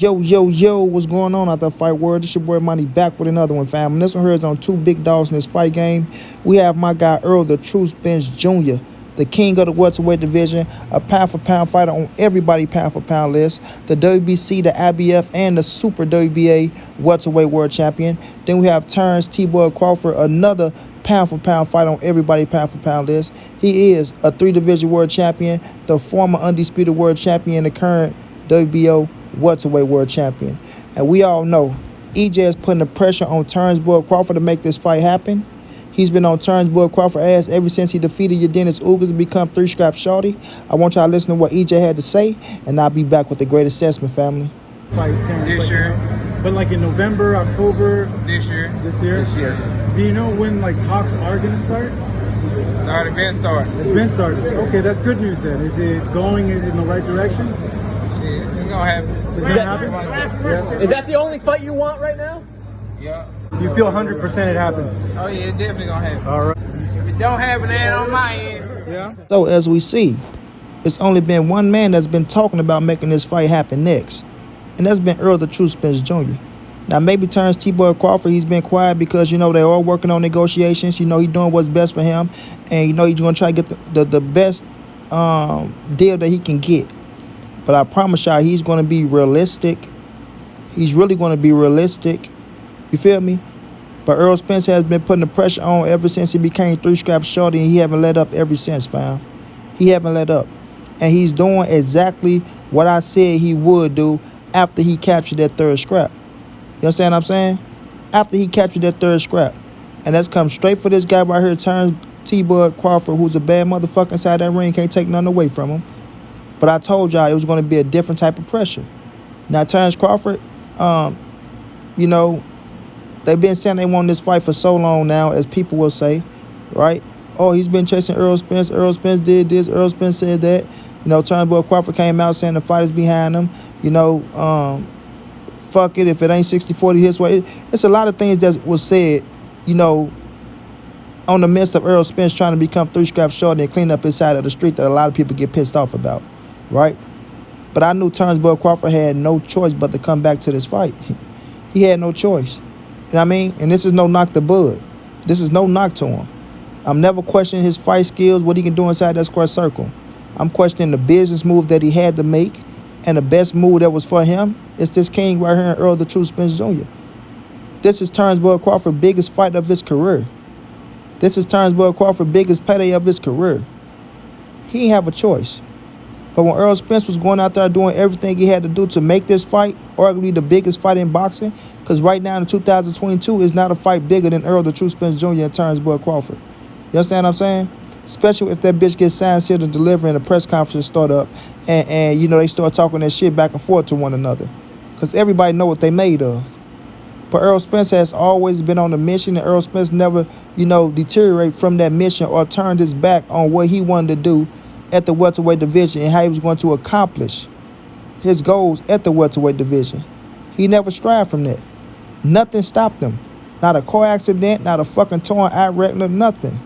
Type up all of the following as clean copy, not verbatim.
Yo, what's going on out there, fight world? This your boy Money back with another one, fam. And this one here is on two big dogs in this fight game. We have my guy Errol, the true Spence Jr., the king of the welterweight division, a pound-for-pound fighter on everybody pound-for-pound list, the WBC, the IBF, and the Super WBA welterweight world champion. Then we have Terence T-Boy Crawford, another pound-for-pound fighter on everybody pound-for-pound list. He is a three-division world champion, the former undisputed world champion, the current WBO welterweight world champion. And we all know EJ is putting the pressure on Terence Boy Crawford to make this fight happen. He's been on Terence Boy Crawford's ass ever since he defeated Dennis Ugas and become three-scrap shorty. I want y'all to listen to what EJ had to say, and I'll be back with the great assessment, family. Fight Terence This year. But like in November, October. This year. This year. This year. Do you know when like talks are gonna start? It's already been started. It's been started. Okay, that's good news then. Is it going in the right direction? Yeah, it's gonna happen. It's gonna happen. Yeah. Is that the only fight you want right now? Yeah. You feel 100% it happens. Oh yeah, it's definitely gonna happen. All right. If it don't happen, it ain't on my end. Yeah. So as we see, it's only been one man that's been talking about making this fight happen next, and that's been Errol, the true Spence Jr. Now maybe Terence T-Boy Crawford, he's been quiet because they are working on negotiations. He's doing what's best for him, and he's gonna try to get the best deal that he can get. But I promise y'all, he's going to be realistic. He's really going to be realistic. You feel me? But Errol Spence has been putting the pressure on ever since he became three-scrap shorty, and he haven't let up ever since, fam. He haven't let up. And he's doing exactly what I said he would do after he captured that third scrap. You understand what I'm saying? After he captured that third scrap. And that's come straight for this guy right here, Terence T-Boy Crawford, who's a bad motherfucker inside that ring. Can't take nothing away from him. But I told y'all it was going to be a different type of pressure. Now, Terence Crawford, they've been saying they want this fight for so long now, as people will say, right? Oh, he's been chasing Errol Spence. Errol Spence did this. Errol Spence said that. Terence Boy Crawford came out saying the fight is behind him. Fuck it. If it ain't 60-40 his way. It's a lot of things that was said, on the midst of Errol Spence trying to become three-scrap shorty and clean up his side of the street that a lot of people get pissed off about. Right? But I knew Terence Boy Crawford had no choice but to come back to this fight. He had no choice. You know what I mean? And this is no knock to Bud. This is no knock to him. I'm never questioning his fight skills, what he can do inside that square circle. I'm questioning the business move that he had to make, and the best move that was for him is this king right here, Errol, the true Spence Jr. This is Terence Boy Crawford's biggest fight of his career. This is Terence Boy Crawford's biggest payday of his career. He didn't have a choice. But when Errol Spence was going out there doing everything he had to do to make this fight, arguably the biggest fight in boxing, because right now in 2022 is not a fight bigger than Errol, the true Spence Jr. and Terence Boy Crawford. You understand what I'm saying? Especially if that bitch gets signed, sealed, and delivered and the press conference start up and they start talking that shit back and forth to one another. Because everybody know what they made of. But Errol Spence has always been on a mission, and Errol Spence never, deteriorate from that mission or turned his back on what he wanted to do at the welterweight division and how he was going to accomplish his goals at the welterweight division. He never strayed from that. Nothing stopped him. Not a car accident, not a fucking torn eye retina, nothing.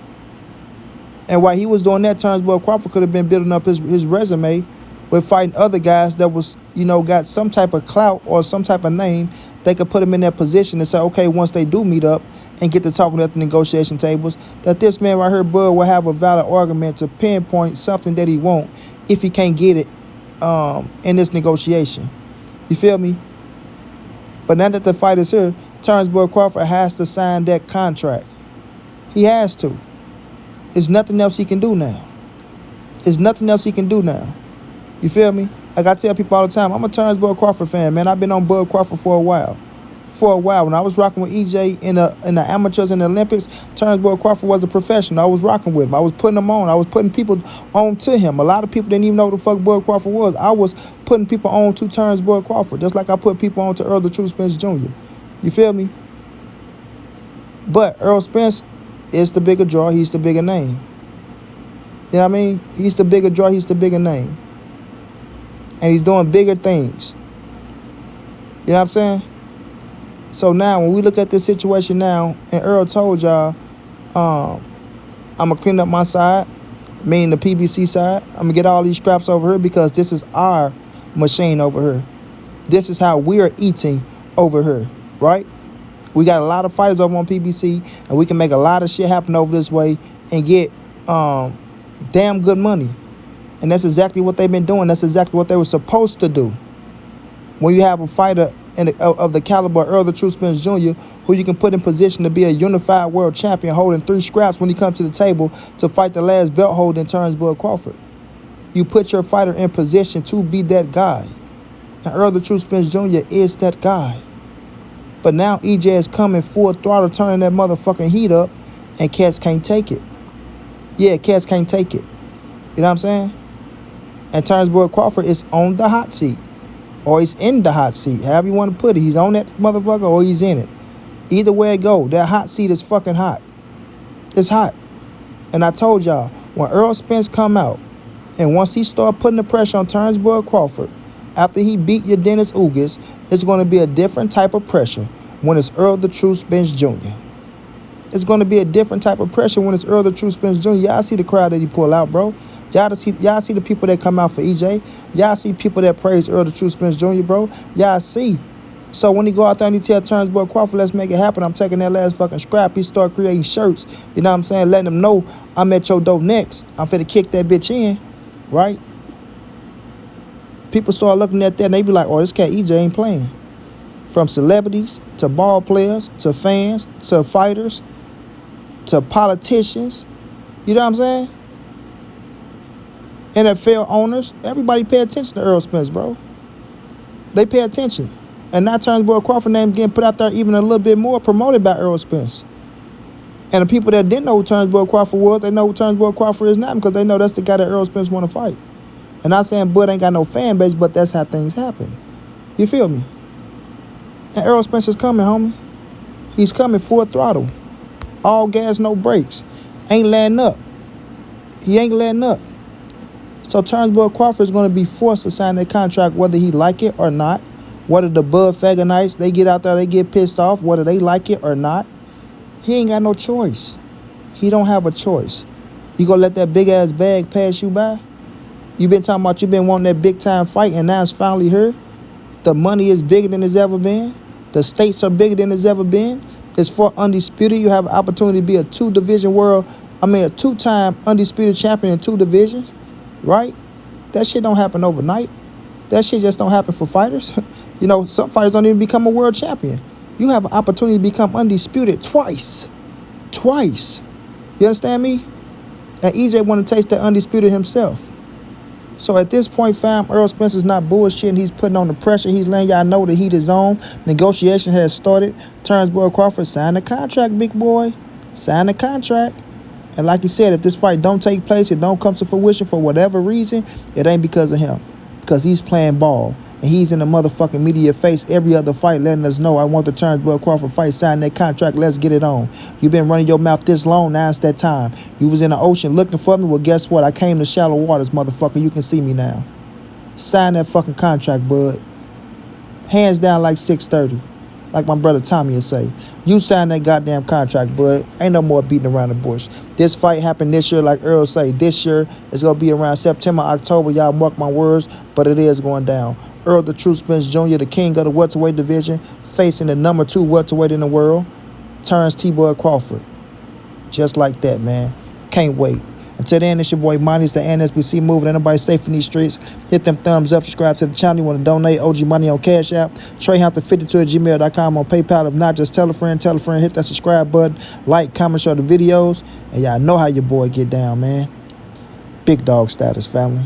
And while he was doing that, Terence Boy Crawford could have been building up his resume with fighting other guys that was, got some type of clout or some type of name. They could put him in that position and say, okay, once they do meet up and get to talking at the negotiation tables, that this man right here, Bud, will have a valid argument to pinpoint something that he won't if he can't get it in this negotiation. You feel me? But now that the fight is here, Terence Boy Crawford has to sign that contract. He has to. There's nothing else he can do now. There's nothing else he can do now. You feel me? Like I tell people all the time, I'm a Terence Boy Crawford fan, man. I've been on Bud Crawford for a while. When I was rocking with EJ in the amateurs and the Olympics, Terence Boy Crawford was a professional. I was rocking with him. I was putting him on. I was putting people on to him. A lot of people didn't even know who the fuck Bud Crawford was. I was putting people on to Terence Boy Crawford, just like I put people on to Errol, the true Spence Jr. You feel me? But Errol Spence is the bigger draw. He's the bigger name. You know what I mean? He's the bigger draw. He's the bigger name. And he's doing bigger things. You know what I'm saying? So now, when we look at this situation now, and Errol told y'all, I'm going to clean up my side, meaning the PBC side. I'm going to get all these scraps over here because this is our machine over here. This is how we are eating over here, right? We got a lot of fighters over on PBC, and we can make a lot of shit happen over this way and get damn good money. And that's exactly what they've been doing. That's exactly what they were supposed to do. When you have a fighter of the caliber of Errol the True Spence Jr., who you can put in position to be a unified world champion, holding 3 scraps when he comes to the table to fight the last belt holder in Terence Crawford. You put your fighter in position to be that guy. And Errol the True Spence Jr. is that guy. But now EJ is coming full throttle, turning that motherfucking heat up, and cats can't take it. Yeah, cats can't take it. You know what I'm saying? And Terence Crawford is on the hot seat. Or he's in the hot seat. However you want to put it. He's on that motherfucker or he's in it. Either way it go, that hot seat is fucking hot. It's hot. And I told y'all, when Errol Spence come out, and once he start putting the pressure on Terence Crawford, after he beat your Dennis Ugas, it's going to be a different type of pressure when it's Errol the True Spence Jr. It's going to be a different type of pressure when it's Errol the True Spence Jr. Y'all see the crowd that he pull out, bro. Y'all see the people that come out for EJ. Y'all see people that praise Errol the True Spence Jr., bro. Y'all see. So when he go out there and he tell Terence Crawford, let's make it happen, I'm taking that last fucking scrap, he start creating shirts, you know what I'm saying, letting them know I'm at your door next. I'm finna kick that bitch in, right? People start looking at that and they be like, oh, this cat EJ ain't playing. From celebrities to ball players to fans to fighters to politicians, you know what I'm saying? NFL owners, everybody pay attention to Errol Spence, bro. They pay attention. And now Terence Crawford name getting put out there even a little bit more, promoted by Errol Spence. And the people that didn't know who Terence Crawford was, they know who Terence Crawford is now because they know that's the guy that Errol Spence want to fight. And not saying Bud ain't got no fan base, but that's how things happen. You feel me? And Errol Spence is coming, homie. He's coming full throttle. All gas, no brakes. Ain't letting up. He ain't letting up. So Terence Crawford is going to be forced to sign that contract whether he like it or not. Whether the Bud Fagonites, they get out there, they get pissed off, whether they like it or not. He ain't got no choice. He don't have a choice. You gonna let that big-ass bag pass you by? You been talking about you been wanting that big-time fight, and now it's finally here. The money is bigger than it's ever been. The stakes are bigger than it's ever been. It's for undisputed. You have an opportunity to be a a 2-time undisputed champion in 2 divisions, right? That shit don't happen overnight. That shit just don't happen for fighters. You know, some fighters don't even become a world champion. You have an opportunity to become undisputed twice. Twice. You understand me? And EJ want to taste that undisputed himself. So at this point, fam, Errol Spence is not bullshitting. He's putting on the pressure. He's letting y'all know the heat is on. Negotiation has started. Terence Crawford, sign the contract, big boy. Sign the contract. And like you said, if this fight don't take place, it don't come to fruition for whatever reason, it ain't because of him. Because he's playing ball. And he's in the motherfucking media face every other fight letting us know, I want the Terence Crawford fight, sign that contract, let's get it on. You've been running your mouth this long, now it's that time. You was in the ocean looking for me, well guess what? I came to shallow waters, motherfucker, you can see me now. Sign that fucking contract, bud. Hands down like 6:30. Like my brother Tommy would say. You sign that goddamn contract, bud. Ain't no more beating around the bush. This fight happened this year, like Errol say. This year, it's going to be around September, October. Y'all mark my words, but it is going down. Errol the True Spence Jr., the king of the welterweight division, facing the number 2 welterweight in the world, Terence Crawford. Just like that, man. Can't wait. Until then, it's your boy Monty. It's the NSBC moving. Ain't nobody safe in these streets. Hit them thumbs up. Subscribe to the channel. You want to donate OG money on Cash App. TreyHunters52@gmail.com on PayPal. If not, just tell a friend. Hit that subscribe button. Like, comment, share the videos. And y'all know how your boy get down, man. Big dog status, family.